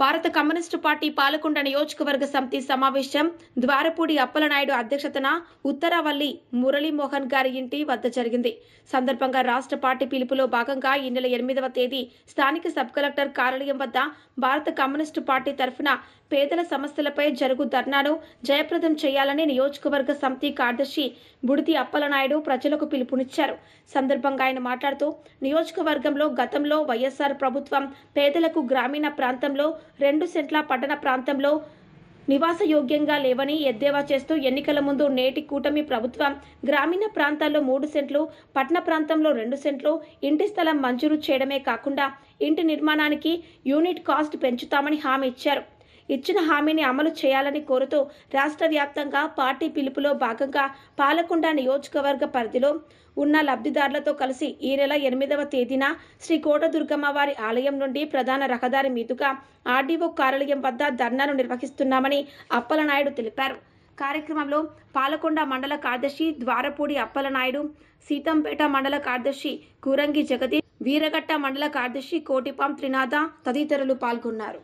భారత communist party Palakonda నియోజకవర్గ సమితి సమావేశం ద్వారపూడి అప్పలనాయుడు అధ్యక్షతన ఉత్తరావల్లి మురళీమోహన్ గారి ఇంటి వద్ద జరిగింది. సందర్భంగా రాష్ట్ర పార్టీ పిలుపులో భాగంగా ఈ నెల 8వ తేదీ స్థానిక సబ్ కలెక్టర్ కార్యాలయం వద్ద భారత కమ్యూనిస్టు పార్టీ తరఫున పేదల సమస్యలపై జరుగు ధర్నాను జయప్రదం చేయాలని నియోజకవర్గ సమితి కార్యదర్శి బుడితి అప్పలనాయుడు ప్రజలకు పిలుపునిచ్చారు. సందర్భంగా ఆయన మాట్లాడుతూ నియోజకవర్గంలో గతంలో వైఎస్ఆర్ ప్రభుత్వం పేదలకు గ్రామీణ ప్రాంతంలో 2 సెంట్ల, పట్టణ ప్రాంతంలో నివాసయోగ్యంగా లేవని ఎద్దేవా చేస్తూ ఎన్నికల ముందు నేటి కూటమి ప్రభుత్వం గ్రామీణ ప్రాంతాల్లో 3 సెంట్లు, పట్టణ ప్రాంతంలో 2 సెంట్లు ఇంటి స్థలం మంజూరు చేయడమే కాకుండా ఇంటి నిర్మాణానికి యూనిట్ కాస్ట్ పెంచుతామని హామీ ఇచ్చారు. ఇచ్చిన హామీని అమలు చేయాలని కోరుతూ రాష్ట్ర వ్యాప్తంగా పార్టీ పిలుపులో భాగంగా పాలకొండ నియోజకవర్గ పరిధిలో ఉన్న లబ్ధిదారులతో కలిసి ఈ నెల 8వ తేదీన శ్రీ కోటదుర్గమ్మ వారి ఆలయం నుండి ప్రధాన రహదారి మీదుగా ఆర్డీఓ కార్యాలయం వద్ద ధర్నాను నిర్వహిస్తున్నామని అప్పలనాయుడు తెలిపారు. కార్యక్రమంలో పాలకొండ మండల కార్యదర్శి ద్వారపూడి అప్పలనాయుడు, సీతంపేట మండల కార్యదర్శి కూరంగి జగదీష్, వీరగట్ట మండల కార్యదర్శి కోటిపాం త్రినాథ తదితరులు పాల్గొన్నారు.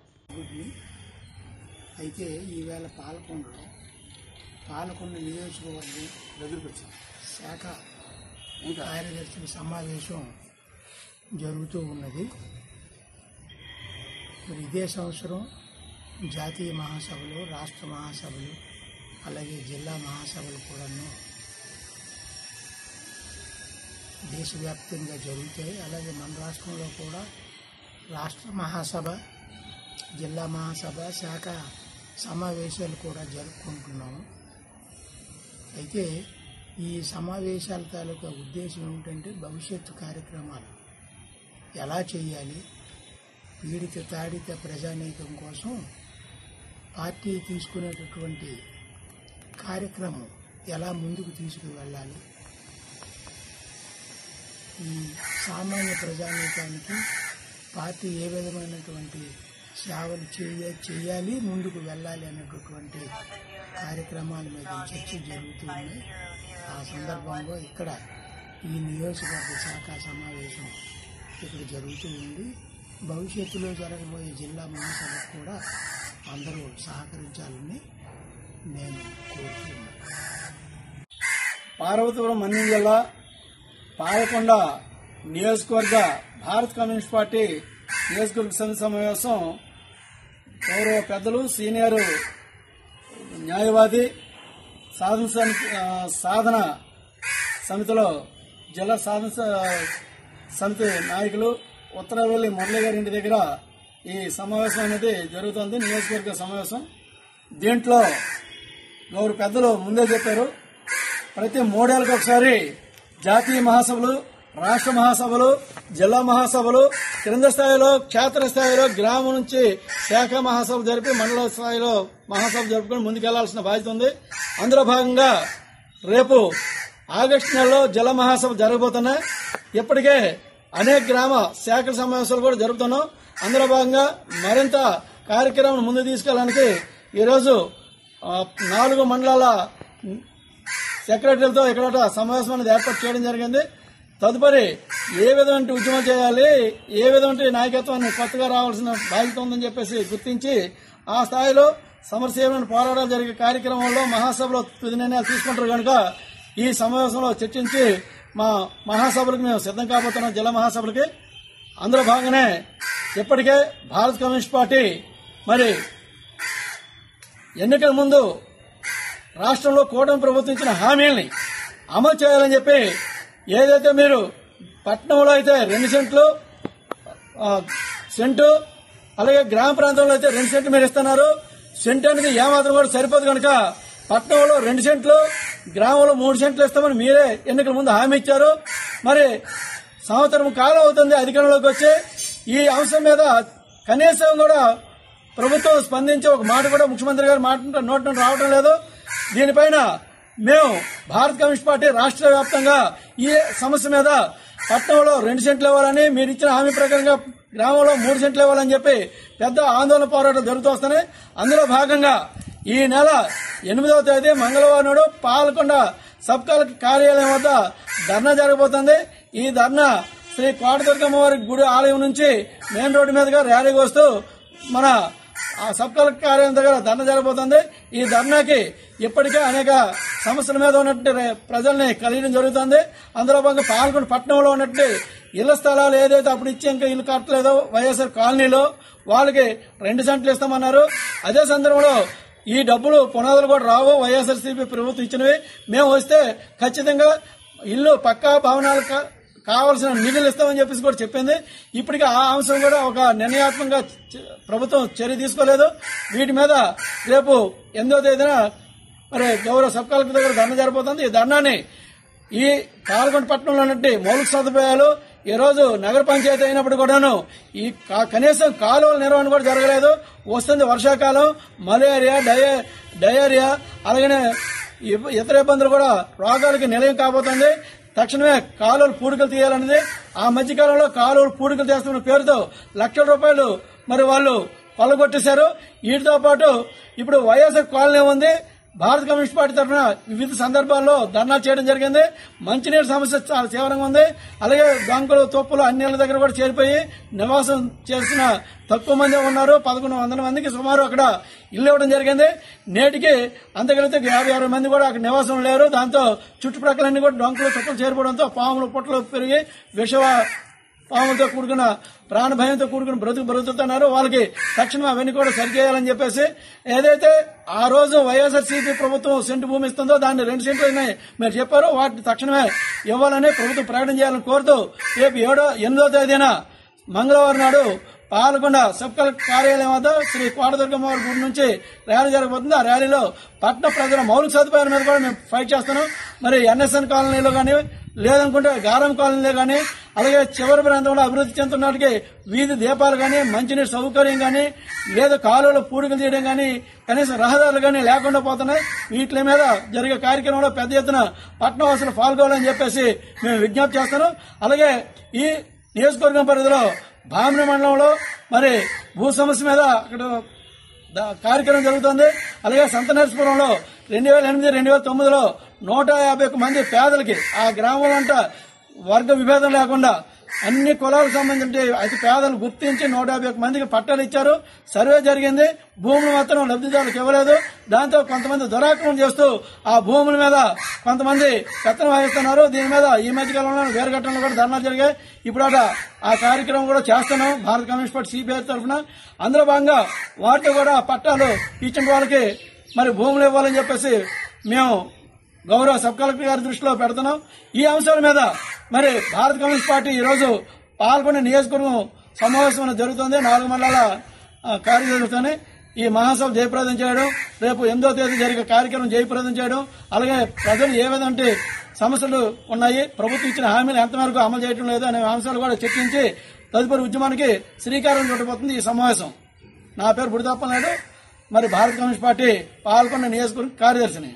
అయితే ఈవేళ పాలకొండ నియోజకవర్గం శాఖ కార్యదర్శుల సమావేశం జరుగుతూ ఉన్నది. మరి ఇదే సంవత్సరం జాతీయ మహాసభలు, రాష్ట్ర మహాసభలు, అలాగే జిల్లా మహాసభలు కూడాను దేశవ్యాప్తంగా జరుగుతాయి. అలాగే మన రాష్ట్రంలో కూడా రాష్ట్ర మహాసభ, జిల్లా మహాసభ, శాఖ సమావేశాలు కూడా జరుపుకుంటున్నాము. అయితే ఈ సమావేశాల తాలూకా ఉద్దేశం ఏమిటంటే భవిష్యత్తు కార్యక్రమాలు ఎలా చేయాలి, పీడిత తాడిత ప్రజానీకం కోసం పార్టీ తీసుకునేటటువంటి కార్యక్రమం ఎలా ముందుకు తీసుకువెళ్ళాలి, ఈ సామాన్య ప్రజానీకానికి పార్టీ ఏ విధమైనటువంటి సేవలు చేయాలి, ముందుకు వెళ్ళాలి అనేటటువంటి కార్యక్రమాల మీద చర్చ జరుగుతుంది. ఆ సందర్భంలో ఇక్కడ ఈ నియోజకవర్గ శాఖ సమావేశం ఇక్కడ జరుగుతూ ఉంది. భవిష్యత్తులో జరగబోయే జిల్లా మహాసభకు కూడా అందరూ సహకరించాలని నేను కోరుతున్నాను. పార్వతీపురం మన్యం జిల్లా పాలకొండ నియోజకవర్గ భారత కమ్యూనిస్ట్ పార్టీ నియోజకవర్గ సమితి సమావేశం గౌరవ పెద్దలు, సీనియర్ న్యాయవాది, సాధన సమితిలో జిల్లా సాధన సమితి నాయకులు ఉత్తరావల్లి మురళి గారి ఇంటి దగ్గర ఈ సమావేశం అనేది జరుగుతుంది. నియోజకవర్గ సమావేశం. దీంట్లో గౌరవ పెద్దలు ముందే చెప్పారు, ప్రతి 3 ఏళ్లకు ఒకసారి జాతీయ మహాసభలు, రాష్ట్ర మహాసభలు, జిల్లా మహాసభలు, క్రింద స్థాయిలో క్షేత్ర స్థాయిలో గ్రామం నుంచి శాఖ మహాసభ జరిపి మండల స్థాయిలో మహాసభ జరుపుకొని ముందుకెళ్లాల్సిన బాధ్యత ఉంది. అందులో భాగంగా రేపు ఆగస్టు నెలలో జిల్లా మహాసభ జరగబోతున్నాయి. ఇప్పటికే అనేక గ్రామ శాఖల సమావేశాలు కూడా జరుపుతున్నాం. అందులో భాగంగా మరింత కార్యక్రమం ముందు తీసుకెళ్ళడానికి ఈరోజు 4 మండలాల సెక్రటరీలతో ఇక్కడ సమావేశం అనేది ఏర్పాటు చేయడం జరిగింది. తదుపరి ఏ విధమైన ఉద్యమం చేయాలి, ఏ విధమైన నాయకత్వాన్ని కొత్తగా రావాల్సిన బాధ్యత ఉందని చెప్పేసి గుర్తించి ఆ స్థాయిలో సమరసేవలను పోరాటాలు జరిగే కార్యక్రమంలో మహాసభలో తుది నిర్ణయాలు తీసుకుంటారు కనుక ఈ సమావేశంలో చర్చించి మా మహాసభలకు మేము సిద్ధం కాబోతున్నాం, జిల్లా మహాసభలకి. అందులో భాగంగానే ఇప్పటికే భారత కమ్యూనిస్ట్ పార్టీ మరి ఎన్నికల ముందు రాష్ట్రంలో కూటమి ప్రభుత్వం ఇచ్చిన హామీల్ని అమలు చేయాలని చెప్పి, ఏదైతే మీరు పట్టణంలో అయితే 2 సెంట్లు సెంటు, అలాగే గ్రామ ప్రాంతంలో అయితే 2 సెంట్లు మీరు ఇస్తున్నారు. సెంటు అనేది ఏమాత్రం కూడా సరిపోదు కనుక పట్టణంలో 2 సెంట్లు, గ్రామంలో 3 సెంట్లు ఇస్తామని మీరే ఎన్నికల ముందు హామీ ఇచ్చారు. మరి సంవత్సరం కాలం అవుతుంది అధికారంలోకి వచ్చి. ఈ అంశం మీద కనీసం కూడా ప్రభుత్వం స్పందించి ఒక మాట కూడా ముఖ్యమంత్రి గారు మాట నోటి నుండి రావడం లేదు. దీనిపైన మేము భారత కమ్యూనిస్ట్ పార్టీ రాష్ట్ర వ్యాప్తంగా ఈ సమస్య మీద పట్టణంలో 2 సెంట్లు ఇవ్వాలని, మీరు ఇచ్చిన హామీ ప్రకారంగా గ్రామంలో 3 సెంట్లు ఇవ్వాలని చెప్పి పెద్ద ఆందోళన పోరాటాలు జరుగుతూ వస్తున్నాయి. అందులో భాగంగా ఈ నెల 8వ తేదీ మంగళవారం నాడు పాలకొండ సబ్ కలెక్టర్ కార్యాలయం వద్ద ధర్నా జరగబోతోంది. ఈ ధర్నా శ్రీ కోటదుర్గమ్మ వారి గుడి ఆలయం నుంచి మెయిన్ రోడ్డు మీదుగా ర్యాలీగా వస్తూ మన ఆ సబ్ కలెక్టర్ కార్యాలయం దగ్గర ధర్నా జరగబోతుంది. ఈ ధర్నాకి ఇప్పటికే అనేక సమస్యల మీద ఉన్నట్టు ప్రజల్ని కలియడం జరుగుతుంది. అందులో భాగంగా పాల్గొండ పట్టణంలో ఉన్నట్టు ఇళ్ల స్థలాలు ఏదైతే అప్పుడు ఇచ్చి ఇంకా ఇల్లు కట్టలేదో వైఎస్ఆర్ కాలనీలో వాళ్ళకి 2 సెంట్లు ఇస్తామన్నారు. అదే సందర్భంలో ఈ డబ్బులు పునాదులు కూడా రావు, వైఎస్ఆర్సీపీ ప్రభుత్వం ఇచ్చినవి. మేము వస్తే ఖచ్చితంగా ఇల్లు పక్కా భవనాలకు కావాల్సిన నిధులు ఇస్తామని చెప్పేసి కూడా చెప్పింది. ఇప్పటికీ ఆ అంశం కూడా ఒక నిర్ణయాత్మకంగా ప్రభుత్వం చర్య తీసుకోలేదు. వీటి మీద రేపు 8వ తేదీన మరి గౌరవ సబ్ కలెక్టర్ దగ్గర ధర్నా జరగబోతుంది. ఈ ధర్నాని ఈ పాల్గొండ పట్టణంలో ఉన్నట్టు మౌలిక సదుపాయాలు ఈ రోజు నగర పంచాయతీ అయినప్పుడు కూడాను ఈ కనీసం కాలువల నిర్వహణ కూడా జరగలేదు. వస్తుంది వర్షాకాలం, మలేరియా, డయేరియా అలాగనే ఇతర ఇబ్బందులు కూడా రోగాలకి నిలయం కాబోతుంది. తక్షణమే కాలువలు పూడికలు తీయాలన్నది. ఆ మధ్యకాలంలో కాలువలు పూడికలు చేస్తున్న పేరుతో లక్షల రూపాయలు మరి వాళ్ళు కొల్లగొట్టేశారు. వీటితో పాటు ఇప్పుడు వైఎస్ఆర్ కాలనీ ఉంది. భారత కమ్యూనిస్ట్ పార్టీ తరఫున వివిధ సందర్భాల్లో ధర్నా చేయడం జరిగింది. మంచినీరు సమస్య చాలా తీవ్రంగా ఉంది. అలాగే దొంగలు, తొప్పులు అన్ని ఇళ్ల దగ్గర కూడా చేరిపోయి నివాసం చేసిన తక్కువ మంది ఉన్నారు. 1100 మందికి సుమారు అక్కడ ఇల్లు ఇవ్వడం జరిగింది. నేటికి అంతకలితే 50-60 మంది కూడా అక్కడ నివాసం లేరు. దాంతో చుట్టుప్రక్కలన్నీ కూడా దొంగలు, తొప్పులు చేరిపోవడంతో పాములు, పుట్టలు పెరిగి పాములతో కూడుకున్న ప్రాణ భయంతో కూడుకున్న బ్రతుకుతున్నారు. వాళ్ళకి తక్షణం అవన్నీ కూడా సరిచేయాలని చెప్పేసి ఏదైతే ఆ రోజు వైఎస్ఆర్సీపీ ప్రభుత్వం సెంటు భూమి ఇస్తుందో దాన్ని 2 సెంట్లు మీరు చెప్పారు. వాటిని తక్షణమే ఇవ్వాలని ప్రభుత్వం ప్రకటన చేయాలని కోరుతూ రేపు 8వ తేదీన మంగళవారం నాడు పాల్గొండ సబ్ కలెక్టర్ కార్యాలయం వద్ద శ్రీ కోటదుర్గమ్మవారి గుడి నుంచి ర్యాలీ జరగబోతుంది. ఆ ర్యాలీలో పట్టణ ప్రజల మౌలిక సదుపాయాల మీద కూడా మేము ఫైట్ చేస్తున్నాం. మరి ఎన్ఎస్ఎన్ కాలనీలో కానీ లేదనుకుంటే గారం కాలనీలో కానీ అలాగే చివరి ప్రాంతంలో అభివృద్ధి చెందుతున్నటికి వీధి దీపాలు కానీ, మంచినీటి సౌకర్యం కానీ, లేదా కాలువలు పూడికలు చేయడం కానీ, కనీసం రహదారులు కానీ లేకుండా పోతున్నాయి. వీటి మీద జరిగే కార్యక్రమంలో పెద్ద ఎత్తున పట్టణవాసులు పాల్గొనాలని చెప్పేసి మేము విజ్ఞప్తి చేస్తున్నాం. అలాగే ఈ నియోజకవర్గం పరిధిలో భామిని మండలంలో మరి భూ సమస్య మీద అక్కడ కార్యక్రమం జరుగుతుంది. అలాగే సంతనర్సపురంలో 2008-2009లో 151 మంది పేదలకి ఆ గ్రామంలో అంట వర్గ విభేదం లేకుండా అన్ని కులాలకు సంబంధించి అతి పేదలు గుర్తించి 151 మందికి పట్టాలు ఇచ్చారు. సర్వే జరిగింది. భూములు మాత్రం లబ్ధిదారులకు ఇవ్వలేదు. దాంతో కొంతమంది దురాక్రమణ చేస్తూ ఆ భూముల మీద కొంతమంది పెత్తనం వహిస్తున్నారు. దీని మీద ఈ మధ్యకాలంలో వేరు ఘట్టంలో కూడా ధర్నాలు జరిగాయి. ఇప్పుడు ఆ కార్యక్రమం కూడా చేస్తున్నాం భారత కమ్యూనిస్ట్ పార్టీ సిపిఐ తరఫున. అందులో భాగంగా వాటితో కూడా పట్టాలు ఇచ్చిన వాళ్ళకి మరి భూములు ఇవ్వాలని చెప్పేసి మేము గౌరవ సబ్ కలెక్టర్ గారి దృష్టిలో పెడుతున్నాం. ఈ అంశాల మీద మరి భారత కమ్యూనిస్ట్ పార్టీ ఈ రోజు పాల్గొన్న నియోజకవర్గం సమావేశం జరుగుతుంది. 4 మండలాల కార్యదర్శితోనే ఈ మహాసభ జయప్రదం చేయడం, రేపు 8వ తేదీ జరిగే కార్యక్రమం జయప్రదం చేయడం, అలాగే ప్రజలు ఏ విధంగా సమస్యలు ఉన్నాయి, ప్రభుత్వం ఇచ్చిన హామీలు ఎంతవరకు అమలు చేయడం లేదు అనే అంశాలు కూడా చర్చించి తదుపరి ఉద్యమానికి శ్రీకారం చుట్టబోతుంది ఈ సమావేశం. నా పేరు బుడిదప్ప నాయుడు, మరి భారత కమ్యూనిస్ట్ పార్టీ పాల్గొన్న నియోజకవర్గ కార్యదర్శిని.